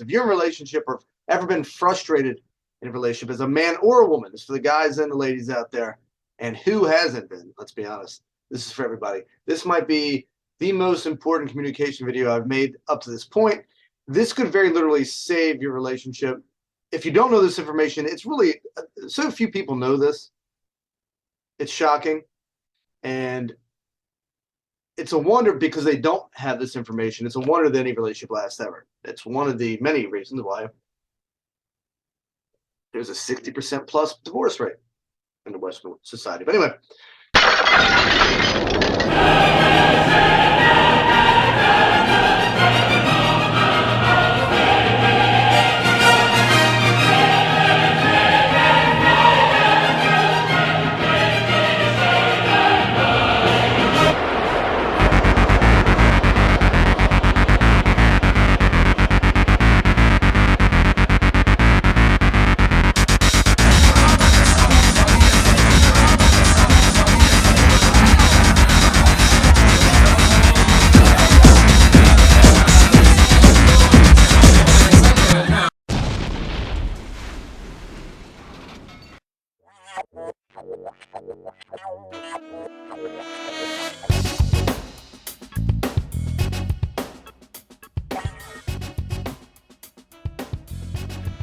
If you're in a relationship or ever been frustrated in a relationship as a man or a woman, it's for the guys and the ladies out there. And who hasn't been? Let's be honest. This is for everybody. This might be the most important communication video I've made up to this point. This could very literally save your relationship. If you don't know this information, it's really so few people know this. It's shocking. And it's a wonder because they don't have this information. It's a wonder that any relationship lasts ever. It's one of the many reasons why there's a 60% plus divorce rate in the Western society. But anyway.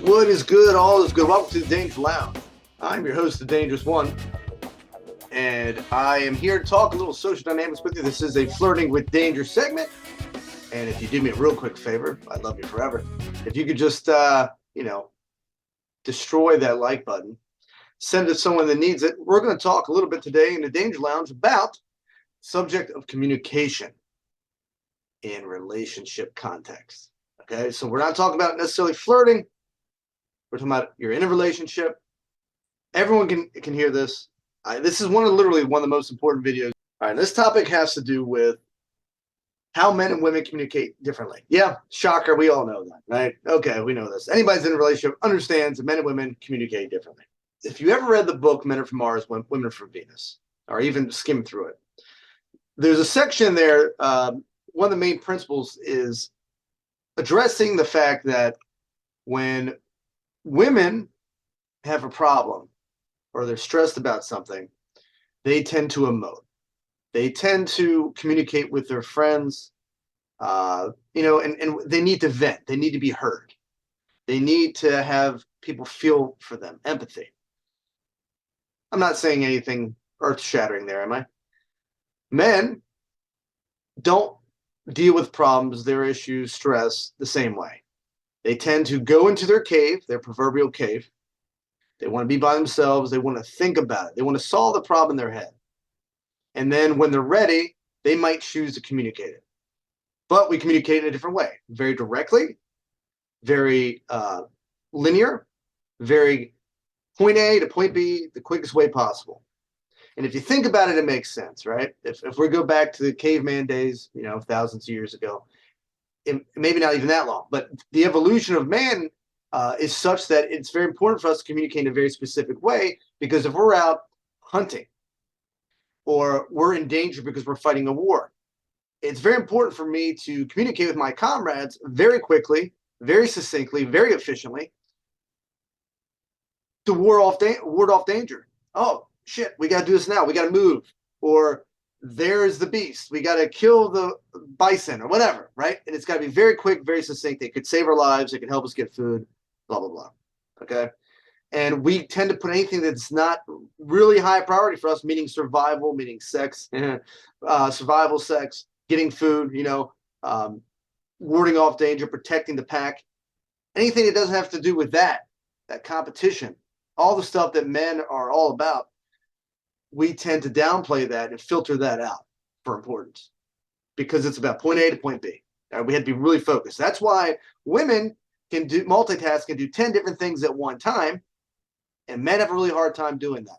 What is good? All is good. Welcome to the Dangerous Lounge. I'm your host, the Dangerous One, and I am here to talk a little social dynamics with you. This is a flirting with danger segment, and if you do me a real quick favor, I'd love you forever. If you could just, destroy that like button, send it to someone that needs it. We're going to talk a little bit today in the Danger Lounge about subject of communication in relationship context. Okay, so we're not talking about necessarily flirting. We're talking about you're in a relationship. Everyone can hear this. This is literally one of the most important videos. All right, this topic has to do with how men and women communicate differently. Yeah, shocker. We all know that, right? Okay, we know this. Anybody's in a relationship understands that men and women communicate differently. If you ever read the book Men Are From Mars, Women Are From Venus, or even skimmed through it, there's a section there. One of the main principles is addressing the fact that when women have a problem or they're stressed about something, they tend to emote. They tend to communicate with their friends, and they need to vent. They need to be heard. They need to have people feel for them, empathy. I'm not saying anything earth-shattering there, am I? Men don't deal with problems, their issues, stress the same way. They tend to go into their cave, their proverbial cave. They want to be by themselves. They want to think about it. They want to solve the problem in their head. And then when they're ready, they might choose to communicate it. But we communicate in a different way, very directly, very linear, very point A to point B, the quickest way possible. And if you think about it, it makes sense, right? If we go back to the caveman days, thousands of years ago, maybe not even that long, but the evolution of man is such that it's very important for us to communicate in a very specific way, because if we're out hunting or we're in danger because we're fighting a war, it's very important for me to communicate with my comrades very quickly, very succinctly, very efficiently to ward off danger. Oh, shit, we got to do this now. We got to move. Or there's the beast. We got to kill the bison or whatever, right? And it's got to be very quick, very succinct. It could save our lives. It can help us get food, blah, blah, blah. Okay? And we tend to put anything that's not really high priority for us, meaning survival, meaning sex, survival, sex, getting food, warding off danger, protecting the pack. Anything that doesn't have to do with that competition, all the stuff that men are all about, we tend to downplay that and filter that out for importance because it's about point A to point B. We had to be really focused. That's why women can do multitask and do 10 different things at one time, and men have a really hard time doing that.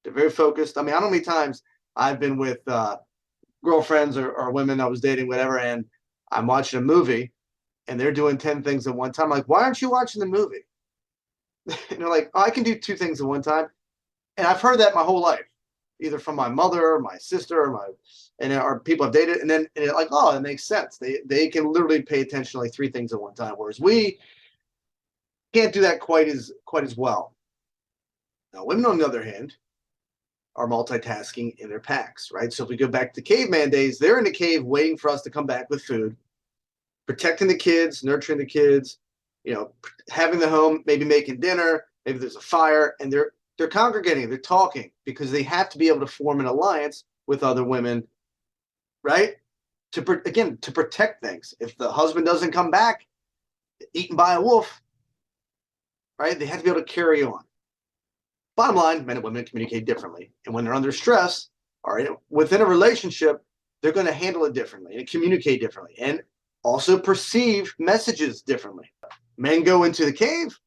They're very focused. I mean, I don't know how many times I've been with girlfriends or women I was dating, whatever, and I'm watching a movie and they're doing 10 things at one time. I'm like, why aren't you watching the movie? And they're like, oh, I can do 2 things at one time. And I've heard that my whole life, either from my mother, or my sister, or my and our people have dated, and then like, oh, it makes sense. They can literally pay attention to like 3 things at one time, whereas we can't do that quite as well. Now, women, on the other hand, are multitasking in their packs, right? So if we go back to caveman days, they're in the cave waiting for us to come back with food, protecting the kids, nurturing the kids, having the home, maybe making dinner, maybe there's a fire, and they're congregating, they're talking, because they have to be able to form an alliance with other women, right? To protect things. If the husband doesn't come back, eaten by a wolf, right? They have to be able to carry on. Bottom line, men and women communicate differently. And when they're under stress or within a relationship, they're going to handle it differently and communicate differently and also perceive messages differently. Men go into the cave.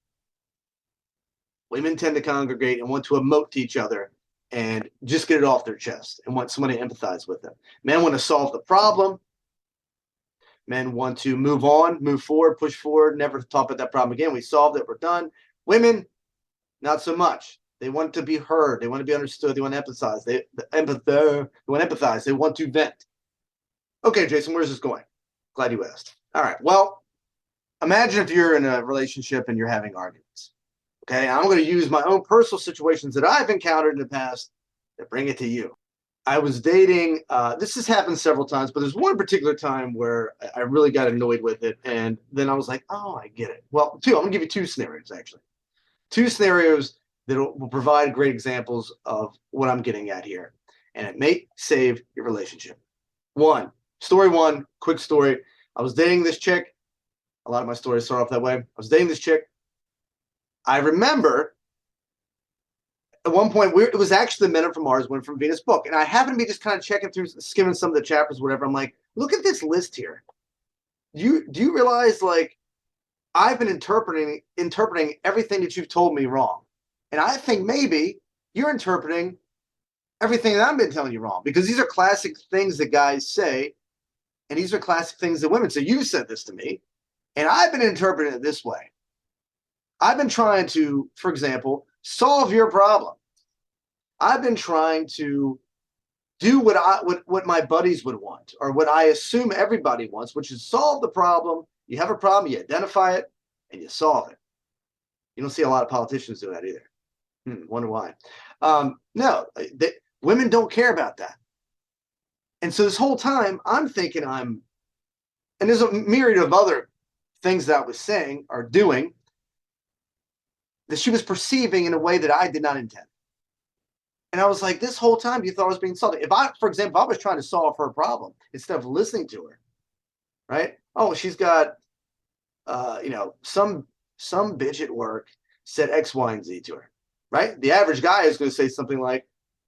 Women tend to congregate and want to emote to each other and just get it off their chest and want someone to empathize with them. Men want to solve the problem. Men want to move on, move forward, push forward, never talk about that problem again. We solved it, we're done. Women, not so much. They want to be heard. They want to be understood. They want to empathize. They want to empathize. They want to vent. Okay, Jason, where's this going? Glad you asked. All right. Well, imagine if you're in a relationship and you're having arguments. Okay, I'm going to use my own personal situations that I've encountered in the past to bring it to you. I was dating. This has happened several times, but there's one particular time where I really got annoyed with it, and then I was like, "Oh, I get it." Well, I'm going to give you 2 scenarios actually. 2 scenarios that will provide great examples of what I'm getting at here, and it may save your relationship. Story one, quick story. I was dating this chick. A lot of my stories start off that way. I was dating this chick. I remember at one point, it was actually the Men Are From Mars one from Venus book, and I happened to be just kind of checking through, skimming some of the chapters, whatever. I'm like, look at this list here. Do you realize, like, I've been interpreting everything that you've told me wrong. And I think maybe you're interpreting everything that I've been telling you wrong, because these are classic things that guys say, and these are classic things that women say. You said this to me, and I've been interpreting it this way. I've been trying to, for example, solve your problem. I've been trying to do what my buddies would want, or what I assume everybody wants, which is solve the problem. You have a problem, you identify it, and you solve it. You don't see a lot of politicians do that either. Wonder why. No, women don't care about that. And so this whole time, I'm thinking and there's a myriad of other things that I was saying or doing that she was perceiving in a way that I did not intend. And I was like, this whole time you thought I was being salty. For example, I was trying to solve her problem instead of listening to her, right? Oh, she's got, some bitch at work said X, Y, and Z to her, right? The average guy is going to say something like,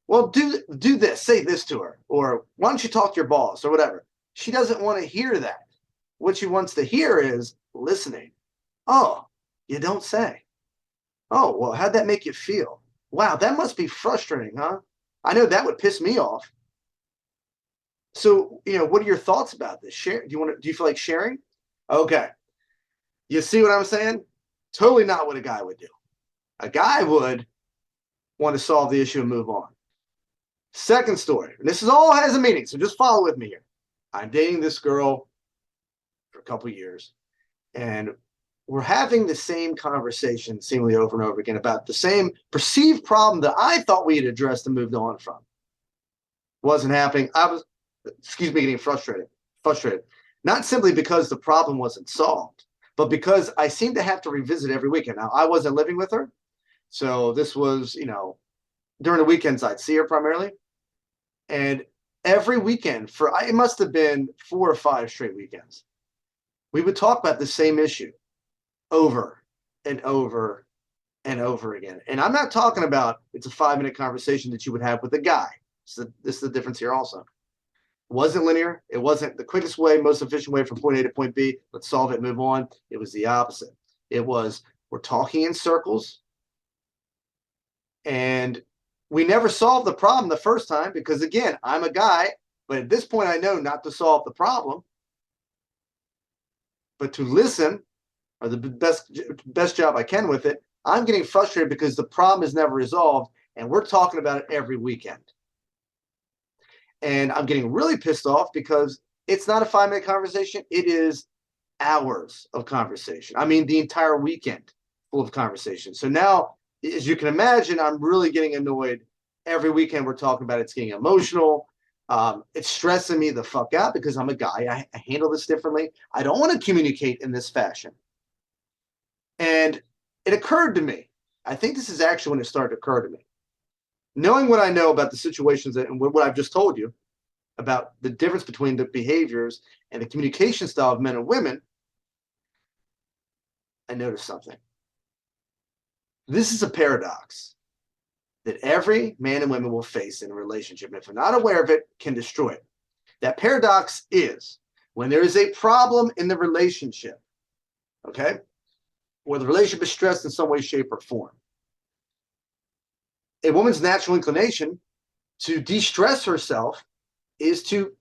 well, do this, say this to her, or why don't you talk to your boss, or whatever. She doesn't want to hear that. What she wants to hear is listening. Oh, you don't say. Oh, well, how'd that make you feel? Wow, that must be frustrating, huh? I know that would piss me off. So, what are your thoughts about this? Do you feel like sharing? Okay. You see what I'm saying? Totally not what a guy would do. A guy would want to solve the issue and move on. Second story, and this all has a meaning, so just follow with me here. I'm dating this girl for a couple of years, and we're having the same conversation seemingly over and over again about the same perceived problem that I thought we had addressed and moved on from. Wasn't happening. I was, getting frustrated. Not simply because the problem wasn't solved, but because I seemed to have to revisit every weekend. Now, I wasn't living with her, so this was, during the weekends I'd see her primarily. And every weekend it must have been 4 or 5 straight weekends, we would talk about the same issue over and over and over again. And I'm not talking about it's a 5-minute conversation that you would have with a guy. So this is the difference here also. It wasn't linear. It wasn't the quickest way, most efficient way from point A to point B. Let's solve it, move on. It was the opposite. It was, we're talking in circles, and we never solved the problem the first time because, again, I'm a guy, but at this point I know not to solve the problem, but to listen, or the best job I can with it. I'm getting frustrated because the problem is never resolved, and we're talking about it every weekend. And I'm getting really pissed off because it's not a 5-minute conversation. It is hours of conversation. I mean, the entire weekend full of conversation. So now, as you can imagine, I'm really getting annoyed. Every weekend we're talking about it's getting emotional. It's stressing me the fuck out because I'm a guy. I handle this differently. I don't want to communicate in this fashion. And it occurred to me, I think this is actually when it started to occur to me. Knowing what I know about the situations and what I've just told you about the difference between the behaviors and the communication style of men and women, I noticed something. This is a paradox that every man and woman will face in a relationship, and if they're not aware of it, can destroy it. That paradox is when there is a problem in the relationship, okay, where the relationship is stressed in some way, shape, or form. A woman's natural inclination to de-stress herself is to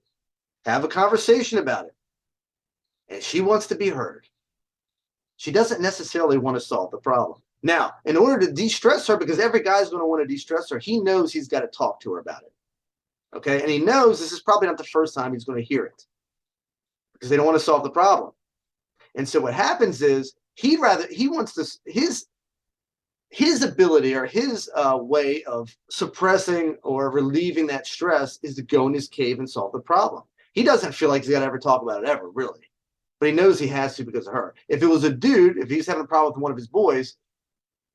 have a conversation about it. And she wants to be heard. She doesn't necessarily want to solve the problem. Now, in order to de-stress her, because every guy's going to want to de-stress her, he knows he's got to talk to her about it. Okay? And he knows this is probably not the first time he's going to hear it because they don't want to solve the problem. And so what happens is he wants this, his ability or his way of suppressing or relieving that stress is to go in his cave and solve the problem. He doesn't feel like he's got to ever talk about it ever, really. But he knows he has to because of her. If it was a dude, if he's having a problem with one of his boys,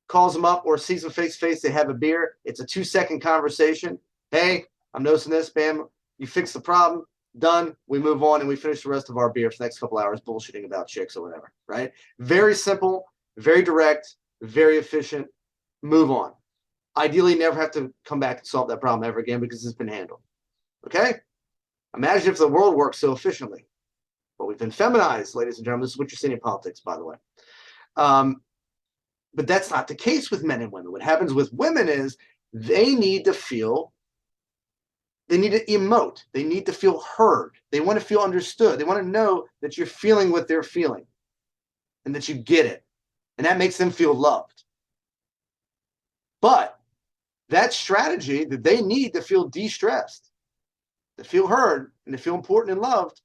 calls him up or sees him face to face, they have a beer, it's a 2-second conversation. Hey, I'm noticing this, bam, you fix the problem, done, we move on and we finish the rest of our beer for the next couple hours bullshitting about chicks or whatever, right? Very simple, very direct, very efficient, move on. Ideally, never have to come back and solve that problem ever again because it's been handled. Okay? Imagine if the world worked so efficiently. But we've been feminized, ladies and gentlemen. This is what you're seeing in politics, by the way. But that's not the case with men and women. What happens with women is they need to feel, they need to emote. They need to feel heard. They want to feel understood. They want to know that you're feeling what they're feeling and that you get it. And that makes them feel loved. But that strategy that they need to feel de-stressed, to feel heard, and to feel important and loved,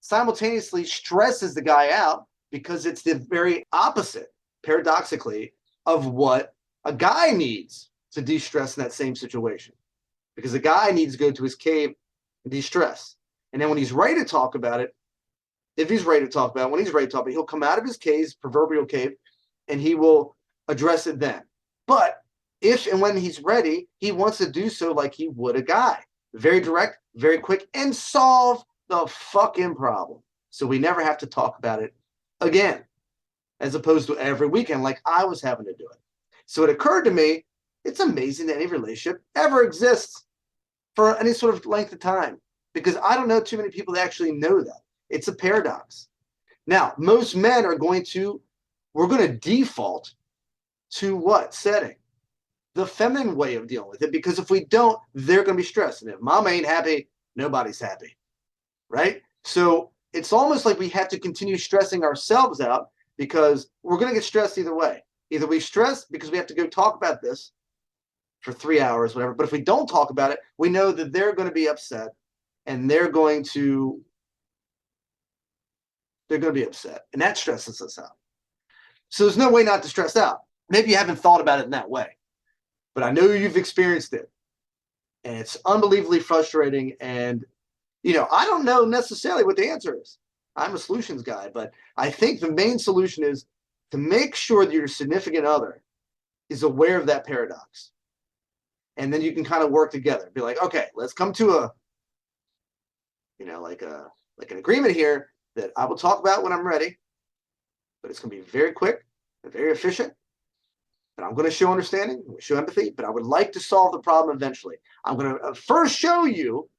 simultaneously stresses the guy out because it's the very opposite, paradoxically, of what a guy needs to de-stress in that same situation. Because the guy needs to go to his cave and de-stress. And then when he's ready to talk about it, if he's ready to talk about it, when he's ready to talk about it, he'll come out of his cave, proverbial cave, and he will address it then. But if and when he's ready, he wants to do so like he would a guy. Very direct, very quick, and solve the fucking problem. So we never have to talk about it again, as opposed to every weekend like I was having to do it. So it occurred to me, it's amazing that any relationship ever exists for any sort of length of time, because I don't know too many people that actually know that. It's a paradox. Now, most men are going to, we're going to default to what setting? The feminine way of dealing with it, because if we don't, they're going to be stressed. And if mama ain't happy, nobody's happy, right? So it's almost like we have to continue stressing ourselves out because we're going to get stressed either way. Either we stress because we have to go talk about this for 3 hours, whatever. But if we don't talk about it, we know that they're going to be upset and they're going to be upset. And that stresses us out. So there's no way not to stress out. Maybe you haven't thought about it in that way, but I know you've experienced it. And it's unbelievably frustrating. And, you know, I don't know necessarily what the answer is. I'm a solutions guy, but I think the main solution is to make sure that your significant other is aware of that paradox. And then you can kind of work together. Be like, okay, let's come to a, you know, like an agreement here that I will talk about when I'm ready, but it's going to be very quick and very efficient. But I'm going to show understanding, show empathy, but I would like to solve the problem eventually. I'm going to first show you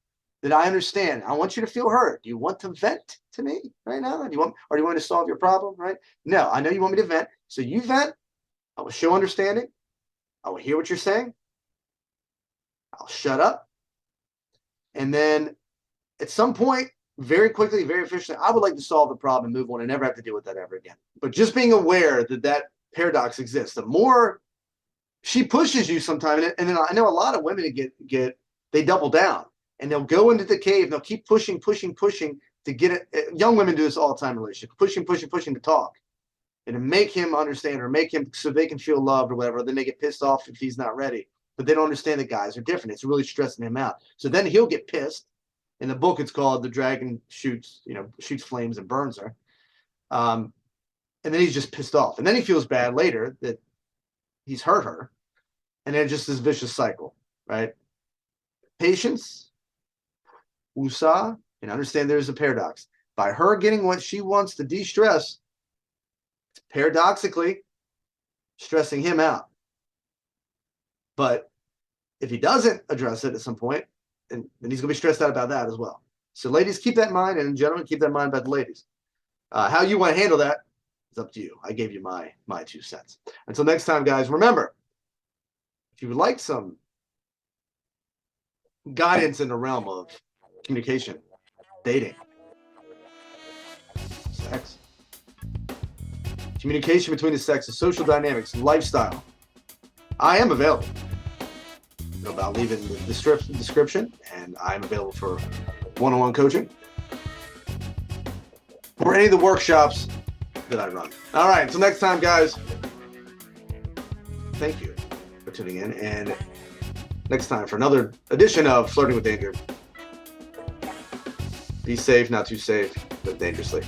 that I understand. I want you to feel heard. Do you want to vent to me right now? Do you want me to solve your problem, right? No, I know you want me to vent. So you vent. I will show understanding. I will hear what you're saying. I'll shut up. And then at some point, very quickly, very efficiently, I would like to solve the problem and move on and never have to deal with that ever again. But just being aware that that paradox exists, the more she pushes you sometime, and then I know a lot of women they double down. and they'll go into the cave and they'll keep pushing to get it. Young women do this all the time in relationships, pushing to talk and to make him understand or make him so they can feel loved or whatever. Then they get pissed off if he's not ready, but they don't understand that guys are different. It's really stressing him out. So then he'll get pissed. In the book, it's called The Dragon Shoots Flames and Burns Her. And then he's just pissed off. And then he feels bad later that he's hurt her. And then just this vicious cycle, right? Patience, usa, and understand there's a paradox. By her getting what she wants to de-stress, it's paradoxically stressing him out. But if he doesn't address it at some point, then he's going to be stressed out about that as well. So ladies, keep that in mind, and gentlemen, keep that in mind about the ladies. How you want to handle that is up to you. I gave you my 2 cents. Until next time, guys, remember, if you would like some guidance in the realm of communication, dating, sex, communication between the sexes, social dynamics, lifestyle, I am available. I'll leave it in the description, and I'm available for one-on-one coaching or any of the workshops that I run. All right, until next time, guys, thank you for tuning in, and next time for another edition of Flirting with Danger. Be safe, not too safe, but dangerously.